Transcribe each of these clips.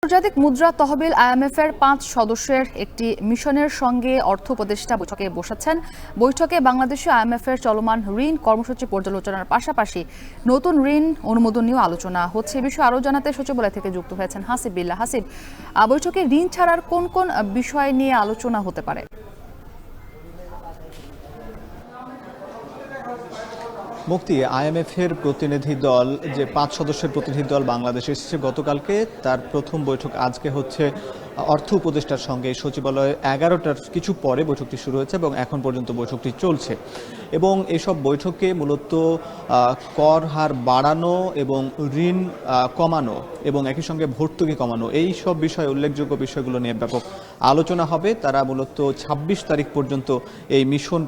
আন্তর্জাতিক মুদ্রা তহবিল IMF এর 5 সদস্যের একটি মিশনের সঙ্গে অর্থ উপদেষ্টা বৈঠকে বসেছেন। বৈঠকে বাংলাদেশে IMF এর চলমান ঋণ কর্মসূচি পর্যালোচনার পাশাপাশি নতুন ঋণ অনুমোদন নিয়েও আলোচনা হচ্ছে। এই বিষয়ে আরও জানাতে সচিবালয় থেকে যুক্ত হয়েছেন হাসিব বিল্লাহ। হাসিব, বৈঠকে ঋণ ছাড়ার কোন কোন বিষয় নিয়ে আলোচনা হতে পারে? মুক্তি IMF এর প্রতিনিধি দল যে 5 সদস্যের প্রতিনিধি দল বাংলাদেশে এসেছে গতকালকে, তার প্রথম বৈঠক আজকে হচ্ছে অর্থ উপদেষ্টার সঙ্গে। সচিবালয়ে 11টার কিছু পরে বৈঠকটি শুরু হয়েছে এবং এখন পর্যন্ত বৈঠকটি চলছে। এবং এসব বৈঠকে মূলত কর হার বাড়ানো এবং ঋণ কমানো এবং একই সঙ্গে ভর্তুকি কমানো, এই সব বিষয়ে উল্লেখযোগ্য বিষয়গুলো নিয়ে ব্যাপক আলোচনা হবে। তারা মূলত 26 তারিখ পর্যন্ত এই মিশন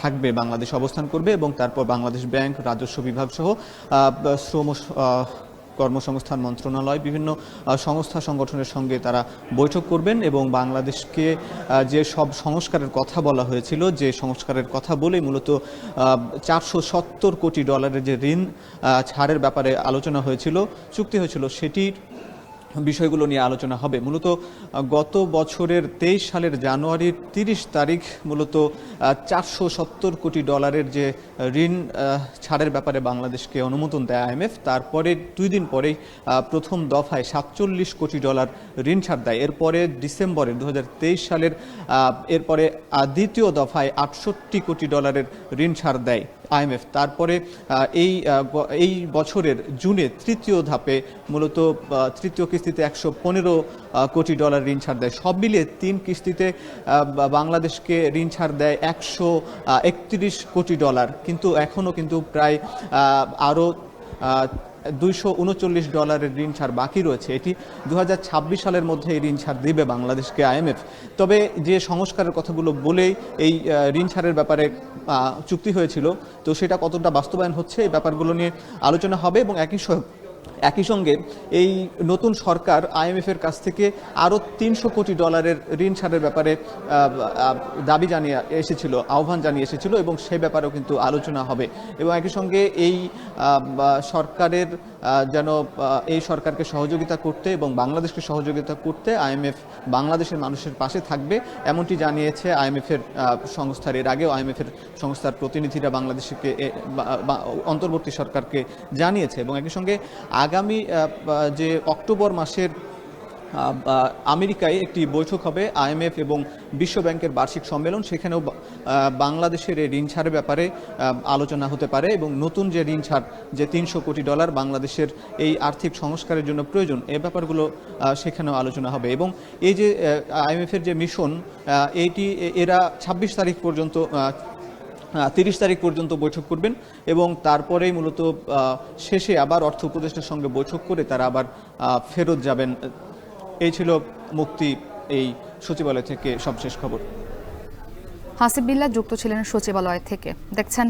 থাকবে, বাংলাদেশ অবস্থান করবে এবং তারপর বাংলাদেশ ব্যাংক, রাজস্ব বিভাগ সহ শ্রম কর্মসংস্থান মন্ত্রণালয়, বিভিন্ন সংস্থা সংগঠনের সঙ্গে তারা বৈঠক করবেন এবং বাংলাদেশকে যে সব সংস্কারের কথা বলা হয়েছিল, যে সংস্কারের কথা বলেই মূলত 470 কোটি ডলারের যে ঋণ ছাড়ের ব্যাপারে আলোচনা হয়েছিল, চুক্তি হয়েছিল, সেটির বিষয়গুলো নিয়ে আলোচনা হবে। মূলত গত বছরের 23 সালের জানুয়ারির 30 তারিখ মূলত 470 কোটি ডলারের যে ঋণ ছাড়ের ব্যাপারে বাংলাদেশকে অনুমোদন দেয় IMF। তারপরে 2 দিন পরেই প্রথম দফায় 47 কোটি ডলার ঋণ ছাড় দেয়। এরপরে ডিসেম্বরে 2023 সালের এরপরে দ্বিতীয় দফায় 68 কোটি ডলারের ঋণ ছাড় দেয় IMF। তারপরে এই বছরের জুনে তৃতীয় ধাপে মূলত তৃতীয় কিস্তিতে 115 কোটি ডলার ঋণ ছাড় দেয়। সব মিলিয়ে 3 কিস্তিতে বাংলাদেশকে ঋণ ছাড় দেয় 131 কোটি ডলার। কিন্তু এখনও কিন্তু প্রায় আরও 239 ডলারের ঋণ ছাড় বাকি রয়েছে। এটি 2026 সালের মধ্যে এই ঋণ ছাড় দিবে বাংলাদেশকে IMF। তবে যে সংস্কারের কথাগুলো বলেই এই ঋণ ছাড়ের ব্যাপারে চুক্তি হয়েছিল, তো সেটা কতটা বাস্তবায়ন হচ্ছে এই ব্যাপারগুলো নিয়ে আলোচনা হবে। এবং একই সঙ্গে এই নতুন সরকার IMF এর কাছ থেকে আরও 300 কোটি ডলারের ঋণ ছাড়ের ব্যাপারে দাবি জানিয়ে এসেছিল, আহ্বান জানিয়ে এসেছিল এবং সেই ব্যাপারেও কিন্তু আলোচনা হবে। এবং একই সঙ্গে এই সরকারের যেন এই সরকারকে সহযোগিতা করতে এবং বাংলাদেশকে সহযোগিতা করতে IMF বাংলাদেশের মানুষের পাশে থাকবে, এমনটি জানিয়েছে IMF এর সংস্থার। এর আগেও IMF এর সংস্থার প্রতিনিধিরা বাংলাদেশকে অন্তর্বর্তী সরকারকে জানিয়েছে। এবং একই সঙ্গে আগামী যে অক্টোবর মাসের আমেরিকায় একটি বৈঠক হবে IMF এবং বিশ্ব ব্যাংকের বার্ষিক সম্মেলন, সেখানেও বাংলাদেশের এই ঋণ ছাড়ের ব্যাপারে আলোচনা হতে পারে এবং নতুন যে ঋণ ছাড়, যে 300 কোটি ডলার বাংলাদেশের এই আর্থিক সংস্কারের জন্য প্রয়োজন, এই ব্যাপারগুলো সেখানেও আলোচনা হবে। এবং এই যে IMF এর যে মিশন, এরা 26 তারিখ পর্যন্ত 30 তারিখ পর্যন্ত বৈঠক করবেন এবং তারপরেই মূলত শেষে আবার অর্থ উপদেষ্টার সঙ্গে বৈঠক করে তারা আবার ফেরত যাবেন। এই ছিল মুক্তি এই সচিবালয় থেকে সবশেষ খবর। হাসিব বিল্লাহ যুক্ত ছিলেন সচিবালয় থেকে। দেখছেন